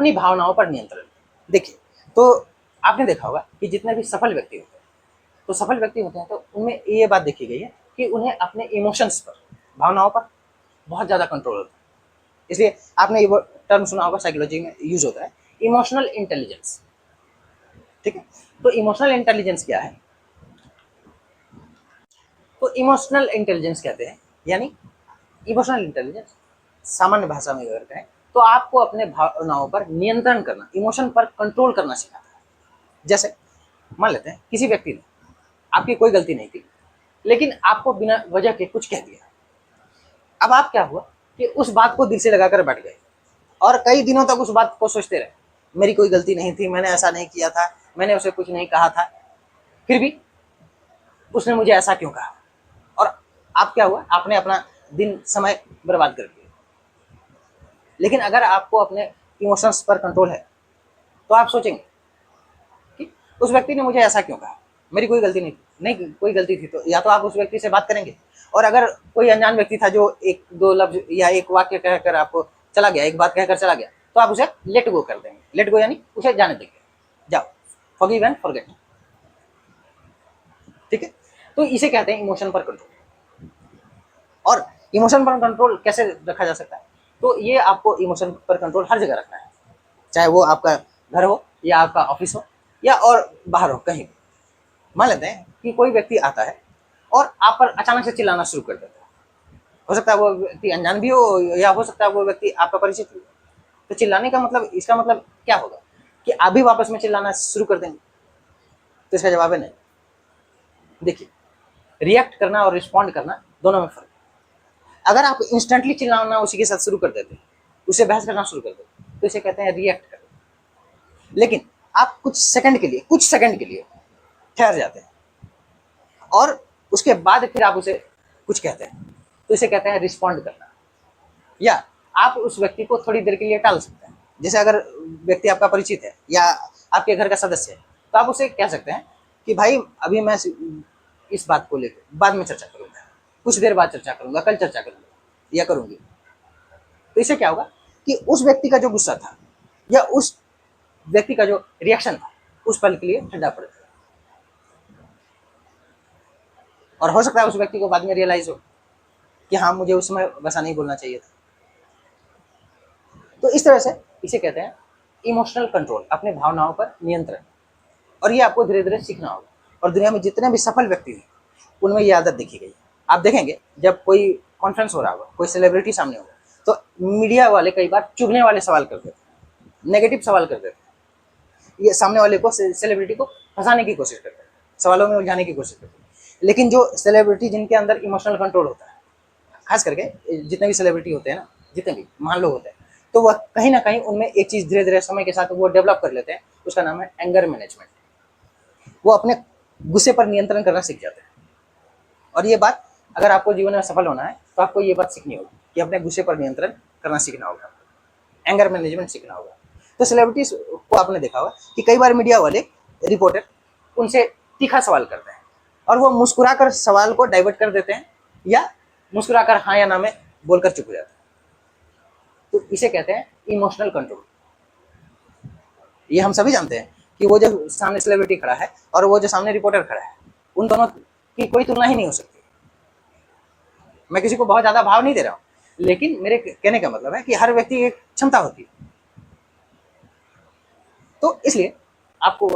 अपनी भावनाओं पर नियंत्रण। देखिए, तो आपने देखा होगा कि जितने भी सफल व्यक्ति होते हैं, तो सफल व्यक्ति होते हैं तो उनमें ये बात देखी गई है कि उन्हें अपने इमोशंस पर, भावनाओं पर बहुत ज़्यादा कंट्रोल होता है। इसलिए आपने ये टर्म सुना होगा, साइकोलॉजी में यूज होता है, इमोशनल इंटेलिजेंस। ठीक है, तो इमोशनल इंटेलिजेंस क्या है? तो इमोशनल इंटेलिजेंस कहते हैं, यानी इमोशनल इंटेलिजेंस सामान्य भाषा में अगर कहें तो आपको अपने भावनाओं पर नियंत्रण करना, इमोशन पर कंट्रोल करना सिखाता है। जैसे मान लेते हैं किसी व्यक्ति ने, आपकी कोई गलती नहीं थी, लेकिन आपको बिना वजह के कुछ कह दिया। अब आप क्या हुआ कि उस बात को दिल से लगाकर बैठ गए और कई दिनों तक उस बात को सोचते रहे, मेरी कोई गलती नहीं थी, मैंने ऐसा नहीं किया था, मैंने उसे कुछ नहीं कहा था, फिर भी उसने मुझे ऐसा क्यों कहा। और आप क्या हुआ, आपने अपना दिन समय बर्बाद कर दिया। लेकिन अगर आपको अपने इमोशंस पर कंट्रोल है तो आप सोचेंगे कि उस व्यक्ति ने मुझे ऐसा क्यों कहा, मेरी कोई गलती नहीं कोई गलती थी, तो या तो आप उस व्यक्ति से बात करेंगे, और अगर कोई अनजान व्यक्ति था जो एक दो लफ्ज या एक वाक्य कहकर आपको चला गया, एक बात कहकर चला गया, तो आप उसे लेट गो कर देंगे। लेट गो यानी उसे जाने देंगे, जाओ, फॉरगिव एंड फॉरगेट। ठीक है, तो इसे कहते हैं इमोशन पर कंट्रोल। और इमोशन पर कंट्रोल कैसे रखा जा सकता है? तो ये आपको इमोशन पर कंट्रोल हर जगह रखना है, चाहे वो आपका घर हो या आपका ऑफिस हो या और बाहर हो, कहीं भी। मान लेते हैं कि कोई व्यक्ति आता है और आप पर अचानक से चिल्लाना शुरू कर देता है। हो सकता है वो व्यक्ति अनजान भी हो या हो सकता है वो व्यक्ति आपका परिचित भी हो। तो चिल्लाने का मतलब, इसका मतलब क्या होगा कि आप भी वापस में चिल्लाना शुरू कर देंगे? तो इसका जवाब है नहीं। देखिए, रिएक्ट करना और रिस्पॉन्ड करना दोनों में फर्क है। अगर आप इंस्टेंटली चिल्लाना उसी के साथ शुरू कर देते हैं, उससे बहस करना शुरू कर देते हैं, तो इसे कहते हैं रिएक्ट करना। लेकिन आप कुछ सेकंड के लिए ठहर जाते हैं और उसके बाद फिर आप उसे कुछ कहते हैं, तो इसे कहते हैं रिस्पॉन्ड करना। या आप उस व्यक्ति को थोड़ी देर के लिए टाल सकते हैं। जैसे अगर व्यक्ति आपका परिचित है या आपके घर का सदस्य है, तो आप उसे कह सकते हैं कि भाई अभी मैं इस बात को लेकर बाद में चर्चा करूंगा, कुछ देर बाद चर्चा करूंगा, कल चर्चा करूंगा या करूंगी। तो इससे क्या होगा कि उस व्यक्ति का जो गुस्सा था या उस व्यक्ति का जो रिएक्शन था उस पल के लिए ठंडा पड़ जाएगा। और हो सकता है उस व्यक्ति को बाद में रियलाइज हो कि हाँ, मुझे उस समय वैसा नहीं बोलना चाहिए था। तो इस तरह से इसे कहते हैं इमोशनल कंट्रोल, अपने भावनाओं पर नियंत्रण। और ये आपको धीरे धीरे सीखना होगा। और दुनिया में जितने भी सफल व्यक्ति हैं उनमें ये आदत देखी गई। आप देखेंगे जब कोई कॉन्फ्रेंस हो रहा होगा, कोई सेलिब्रिटी सामने होगा, तो मीडिया वाले कई बार चुभने वाले सवाल करते हैं, नेगेटिव सवाल करते हैं। ये सामने वाले को, सेलिब्रिटी को फंसाने की कोशिश करते हैं, सवालों में उलझाने की कोशिश करते हैं। लेकिन जो सेलिब्रिटी जिनके अंदर इमोशनल कंट्रोल होता है, खास करके जितने भी सेलिब्रिटी होते हैं ना, जितने भी महान लोग होते हैं, तो वह कहीं ना कहीं उनमें एक चीज़ धीरे धीरे समय के साथ वो डेवलप कर लेते हैं, उसका नाम है एंगर मैनेजमेंट। वो अपने गुस्से पर नियंत्रण करना सीख जाते हैं। और ये बात, अगर आपको जीवन में सफल होना है तो आपको ये बात सीखनी होगी कि अपने गुस्से पर नियंत्रण करना सीखना होगा, एंगर मैनेजमेंट सीखना होगा। तो सेलिब्रिटीज को आपने देखा होगा कि कई बार मीडिया वाले, रिपोर्टर उनसे तीखा सवाल करते हैं और वो मुस्कुराकर सवाल को डाइवर्ट कर देते हैं या मुस्कुराकर हाँ या ना में बोलकर चुप हो जाते हैं। तो इसे कहते हैं इमोशनल कंट्रोल। ये हम सभी जानते हैं कि वो जो सामने सेलिब्रिटी खड़ा है और वो जो सामने रिपोर्टर खड़ा है, उन दोनों की कोई तुलना ही नहीं हो सकती। मैं किसी को बहुत ज्यादा भाव नहीं दे रहा हूँ, लेकिन मेरे कहने का मतलब है कि हर व्यक्ति की एक क्षमता होती है। तो इसलिए आपको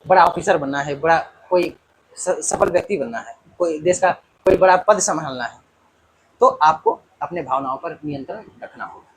बड़ा ऑफिसर बनना है, बड़ा कोई सफल व्यक्ति बनना है, कोई देश का कोई बड़ा पद संभालना है, तो आपको अपने भावनाओं पर नियंत्रण रखना होगा।